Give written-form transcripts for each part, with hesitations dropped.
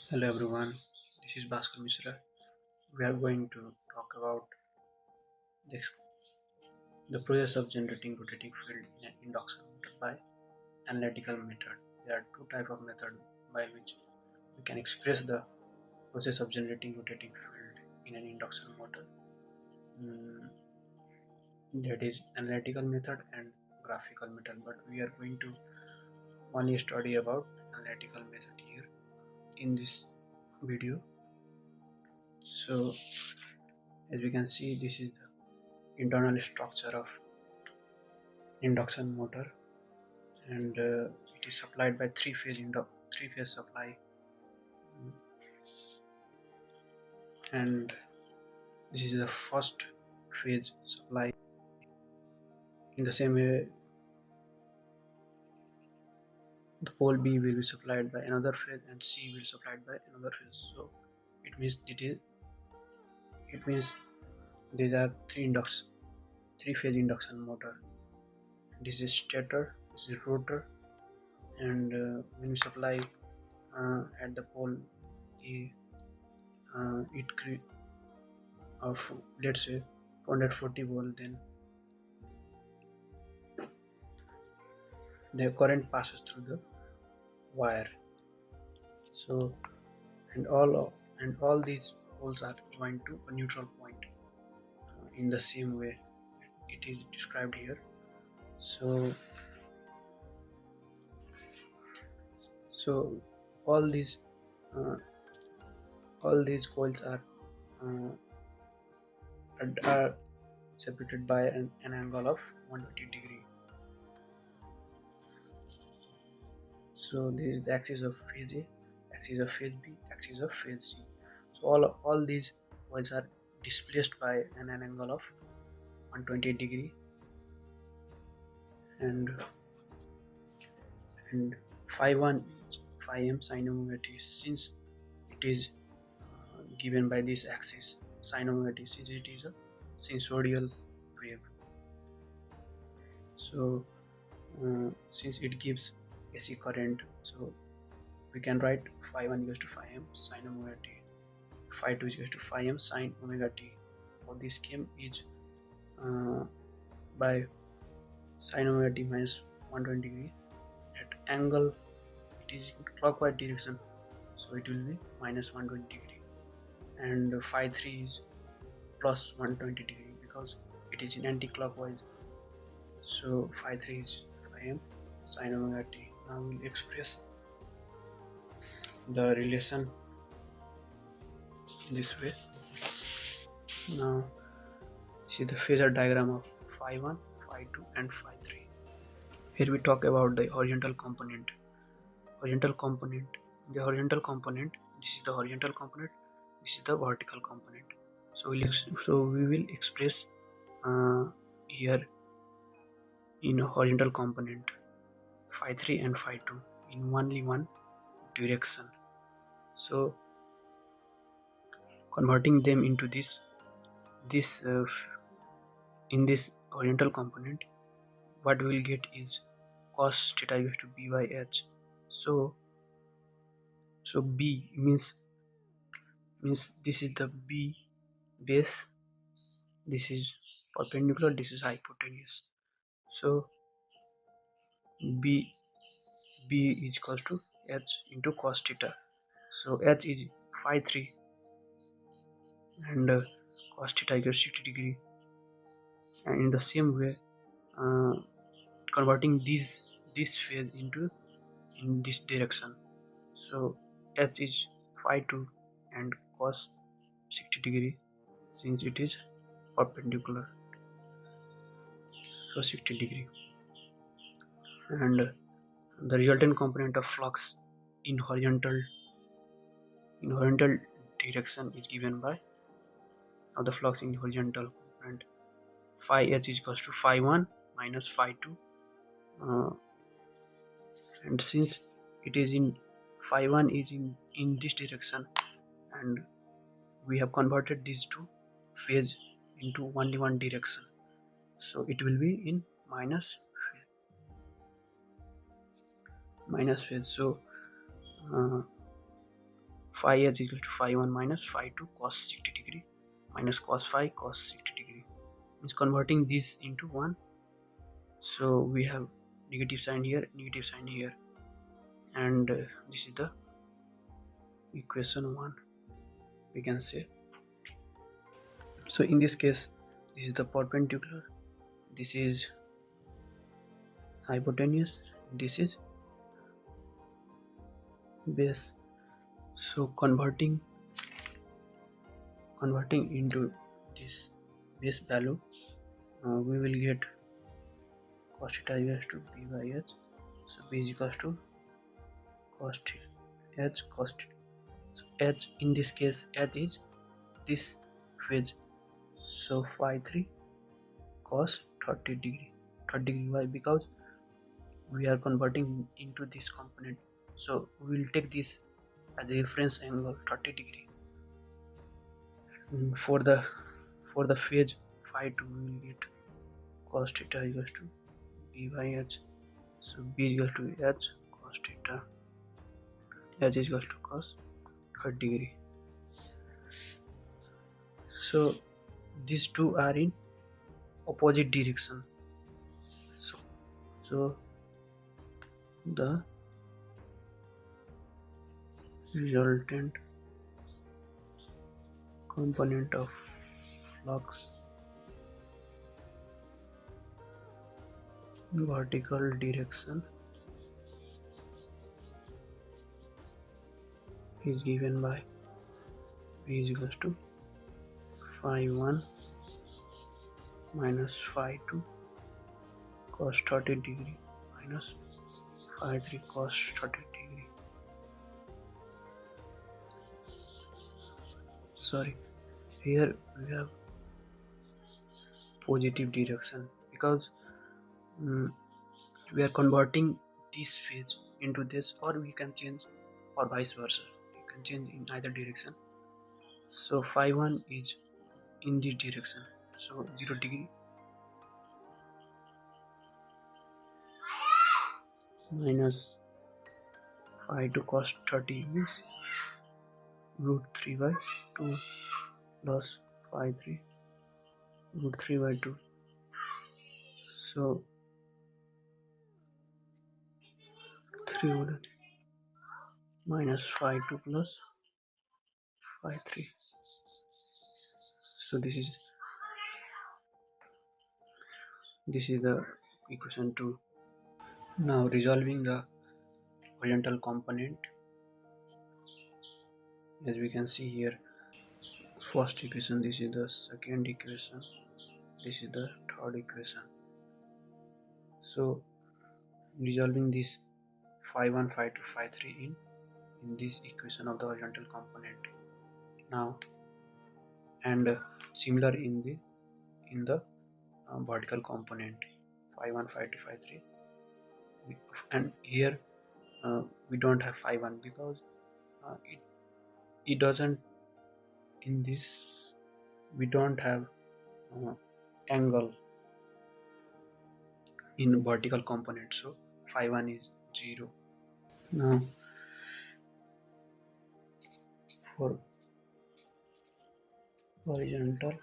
Hello everyone, this is Bhaskar Mishra. We are going to talk about the, the process of generating rotating field in an induction motor by analytical method. There are two types of method by which we can express the process of generating rotating field in an induction motor. Mm, that is analytical method and graphical method. But we are going to only study about analytical method here in this video. So as we can see, this is the internal structure of induction motor, and it is supplied by three phase supply. And this is the first phase supply. In the same way, the pole B will be supplied by another phase and C will be supplied by another phase. So it means it means these are three phase induction motor. This is stator, this is rotor, and when we supply at the pole A, it create of, let's say, 240 volt, then the current passes through the wire. So and all these poles are joined to a neutral point in the same way it is described here. So so all these uh, all these coils uh, are separated by an angle of 120 degree. So this is the axis of phase A, axis of phase B, axis of phase C. So all these coils are displaced by an angle of 120 degree, and and phi 1 is phi m sin omega t, since it is given by this axis sin omega t, since it is a sinusoidal wave. So since it gives AC current, so we can write phi 1 equals to phi m sin omega t, phi 2 equals to phi m sin omega t. For this scheme is uh, by sin omega t minus 120 degree. At angle, it is in clockwise direction, so it will be minus 120 degree, and phi 3 is plus 120 degree because it is in anti-clockwise. So phi 3 is phi m sin omega t. Now we'll express the relation in this way. Now see the phasor diagram of phi 1, phi 2 and phi 3. Here we talk about the horizontal component. Horizontal component. The horizontal component. This is the horizontal component. This is the vertical component. So we will express here in a horizontal component phi 3 and phi 2 in only one direction. So converting them into this in this horizontal component, what we will get is cos theta equals to b by h. So b means this is the b base, this is perpendicular, this is hypotenuse. So b is equals to h into cos theta. So h is phi 3 and cos theta equals 60 degree. And in the same way, uh, converting this phase into in this direction. So h is phi 2 and cos 60 degree, since it is perpendicular, so 60 degree. And the resultant component of flux in horizontal direction is given by the flux in horizontal component. Phi h is equals to phi 1 minus phi 2, and since it is in phi 1 is in this direction, and we have converted these two phase into only one direction, so it will be in minus phase. So uh, phi h equal to phi 1 minus phi 2 cos 60 degree minus cos phi cos 60 degree. Means converting this into 1, so we have negative sign here, negative sign here, and this is the equation 1, we can say. So in this case, this is the perpendicular, this is hypotenuse, this is base. So converting into this base value, we will get cos theta equals to b by h. So b is equals to cos h cos theta. So h in this case, h is this phase, so phi 3 cos 30 degree. 30 degree, why? Because we are converting into this component, so we will take this as a reference angle 30 degree. For the phase phi 2, we will get cos theta equals to b by h. So b is equal to h cos theta, h is equal to cos 30 degree. So these two are in opposite direction, so the resultant component of flux vertical direction is given by v is equals to phi 1 minus phi 2 cos 30 degree minus phi 3 cos 30 degree. Sorry, here we have positive direction because we are converting this phase into this, or we can change, or vice versa, you can change in either direction. So phi 1 is in this direction, so 0 degree minus phi 2 cos 30 means root 3 by 2 plus phi 3 root 3 by 2. So 3 would minus phi 2 plus phi 3. So this is the equation 2. Now resolving the horizontal component, as we can see here, first equation, this is the second equation, this is the third equation. So resolving this phi 1 phi 2 phi 3 in this equation of the horizontal component now, and similar in the vertical component phi 1 phi 2 phi 3, and here we don't have phi 1 because it doesn't, in this we don't have angle in vertical component, so phi 1 is 0. Now for horizontal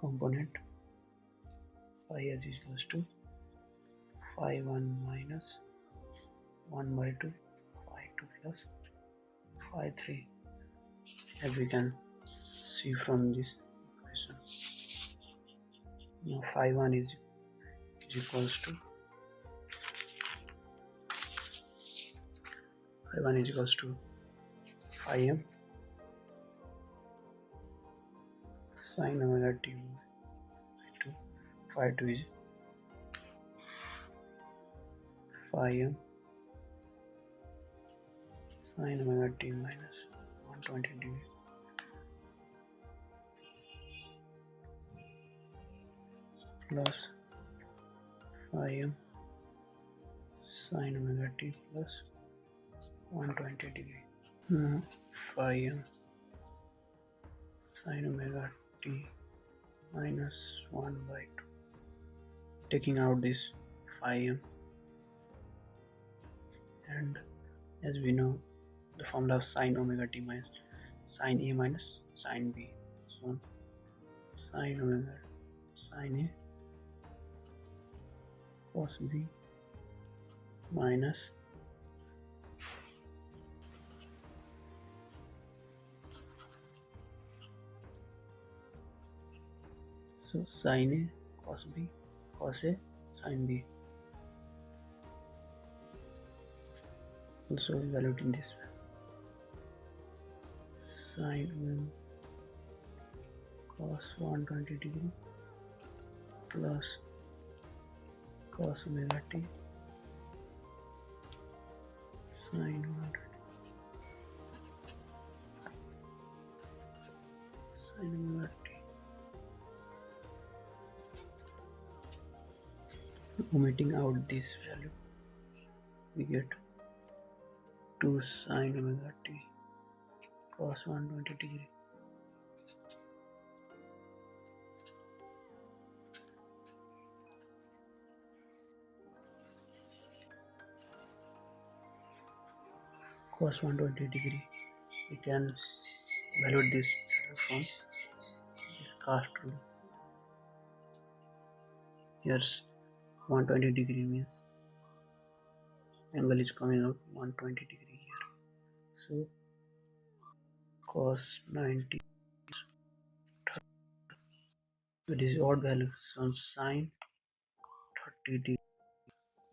component, phi h is equals to phi 1 minus 1 by 2 phi 2 plus phi 3, as we can see from this equation. Now phi 1 is equals to phi m sin omega t by 2. Phi 2 is phi m sin omega t minus 120 degree plus phi m sin omega t plus 120 degree. Phi m sin omega t minus 1 by 2. Taking out this phi m And as we know, the formula of sine omega t minus sine A minus sine B. So sine omega sine A cos B minus so sine A cos B cos A sine B, also evaluate in this way. Sine omega cos 120 degree plus cos omega t sine 120 sine omega t. Omitting out this value, we get 2 sine omega t cos 120 degree cos 120 degree. We can evaluate this from this cast rule. Here's 120 degree means angle is coming out 120 degree here. So cos 90. So this is odd value, so sine 30 degree,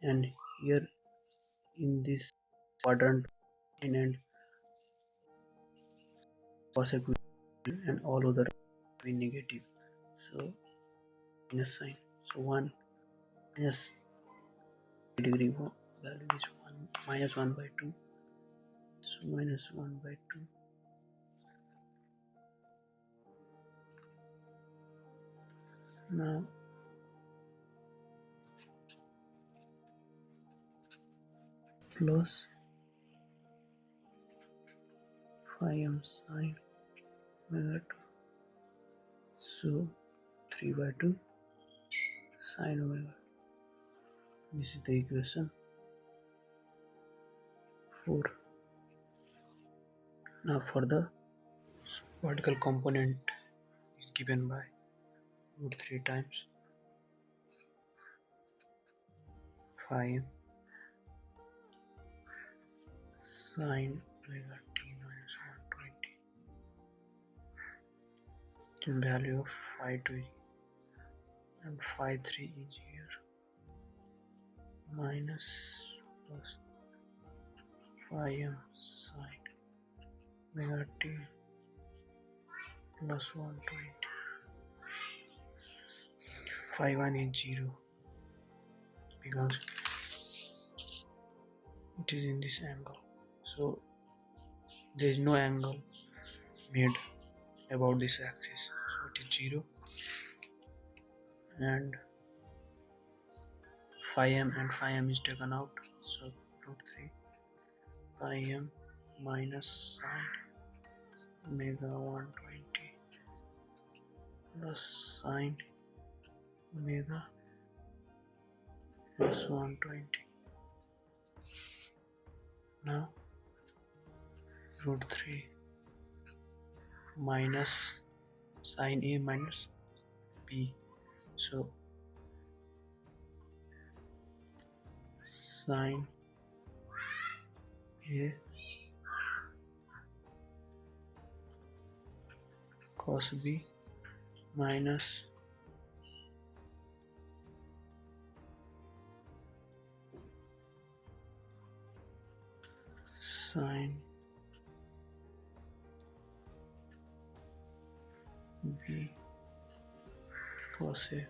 and here in this quadrant in and cos equivalent and all other be negative. So minus sign. So 1 minus degree value is 1 minus 1 by 2. So minus 1 by 2. Now plus 5m sine omega 2. So 3 by 2 sine omega. This is the equation 4. Now for the vertical component is given by root 3 times 5m sine omega t minus 120. The value of phi 2 and phi 3 is here, minus plus 5m sine omega t plus 120. Phi 1 is 0 because it is in this angle, so there is no angle made about this axis, so it is 0. And phi m and phi m is taken out, so root 3 phi m minus sine omega 120 plus sine omega plus 120. Now root 3 minus sine A minus B, so sine A cos B minus sine B cos A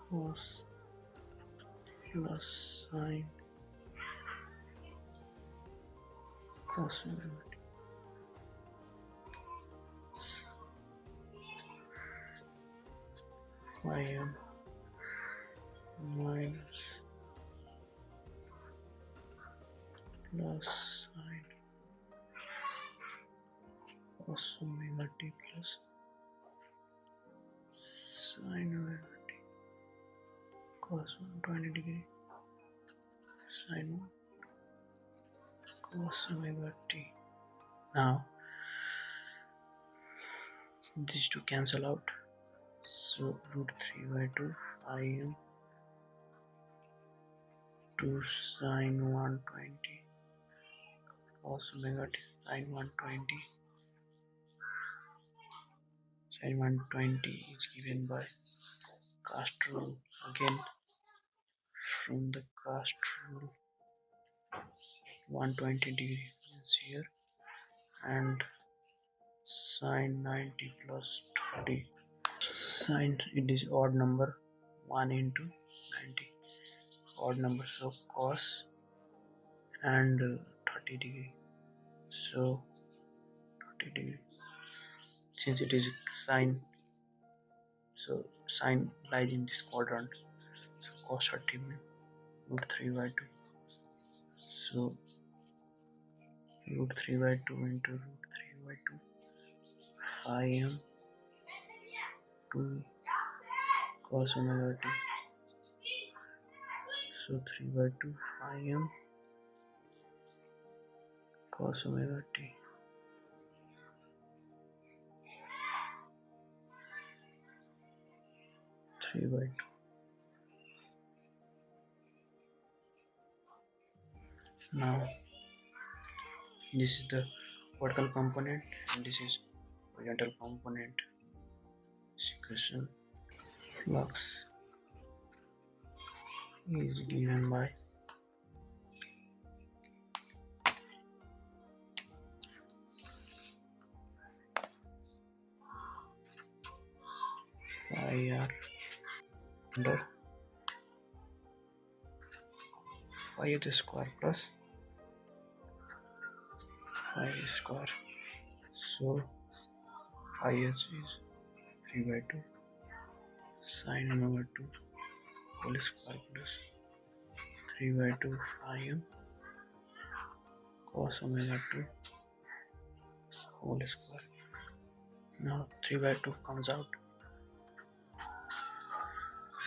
cos plus sine cos phi m minus plus sine cos omega t plus sine omega t cos 120 degree sine 1 cos omega t. Now these two cancel out, so root 3 by 2 phi m 2 sine 120 cos omega t sine 120 sine 120 is given by cast rule. Again, from the cast rule, 120 degree is here, and sine 90 plus 30 sine, it is odd number, 1 into 90 odd number, so cos and 30 degree, so 30 degree, since it is sine, so sine lies in this quadrant, so cos 30 means root 3 by 2, so root 3 by 2 into root 3 by 2 phi m 2 cos omega t, so 3 by 2 phi m cos omega t 3 by 2. Now this is the vertical component and this is horizontal component. This equation flux is given by phi r under phi h square plus phi square, so phi h is 3 by 2 sine omega 2 whole square plus 3 by 2 phi m cos omega 2 whole square. Now 3 by 2 comes out,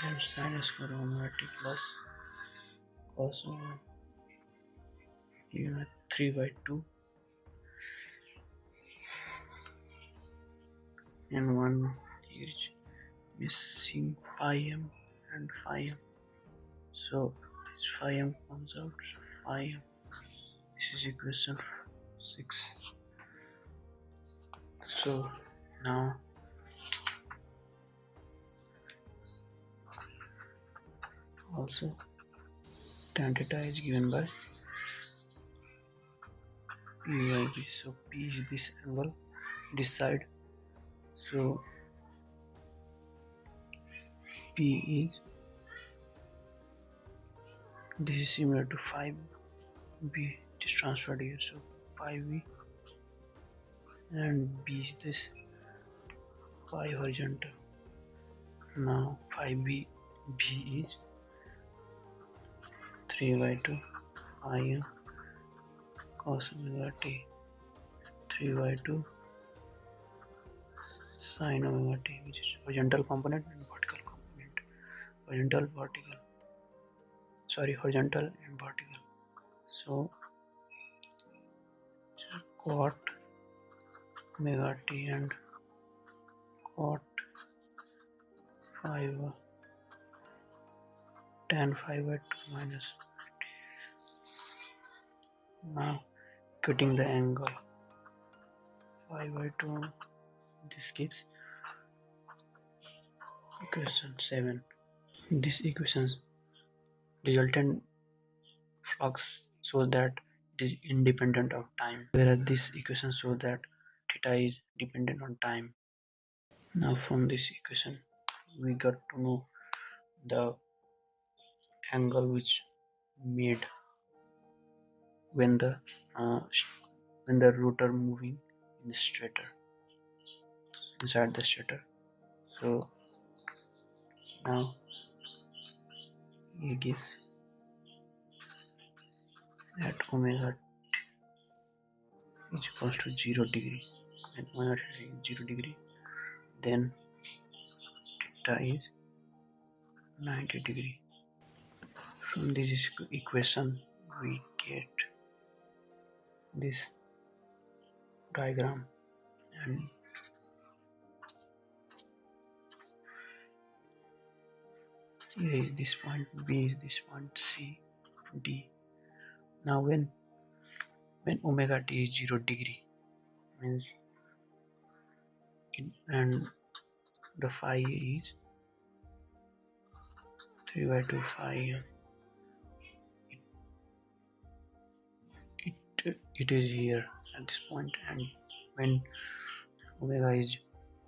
and sine square omega t plus cos omega, 3 by 2 and 1 here is missing phi m and phi m, so this phi m comes out, phi m, this is equation 6. So now also tan theta is given by p by b, so p is this angle, this side, so p is, this is similar to 5b, it is transferred here, so 5b, and b is this phi horizontal. Now 5b b is 3 by 2 phi m cos omega t 3 by 2 sine omega t, which is horizontal component and vertical component, horizontal and vertical, so cot omega t and cot 5 tan 5 by 2 minus. Now cutting the angle 5 by 2, this gives equation 7. This equation resultant flux shows that it is independent of time, whereas this equation shows that theta is dependent on time. Now from this equation we got to know the angle which made when the rotor moving in the stator, inside the stator. So now it gives at omega is equals to 0 degree, and omega is 0 degree, then theta is 90 degree. From this equation we get this diagram, and A is this point, B is this point, C, D. Now when omega t is 0 degree means and the phi is 3 by 2 phi, it is here at this point, and when omega is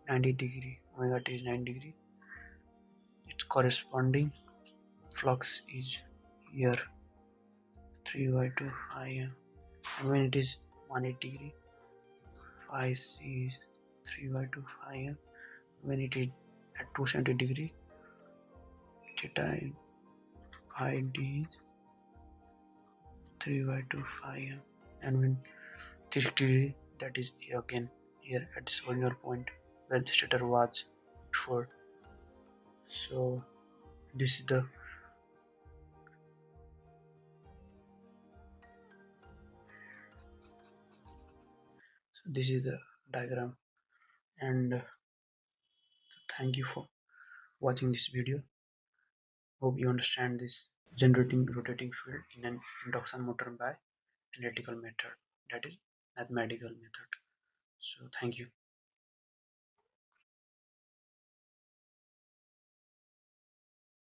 90 degree, omega t is 90 degree, its corresponding flux is here 3 by 2 phi, and when it is 180 degree, phi c is 3 by 2 phi, when it is at 270 degree, theta phi d is 3 by 2 phi, and when 360 degree, that is again here at this original point where the stator was before. So this is the diagram, and thank you for watching this video. Hope you understand this generating rotating field in an induction motor by analytical method, that is mathematical method. So thank you.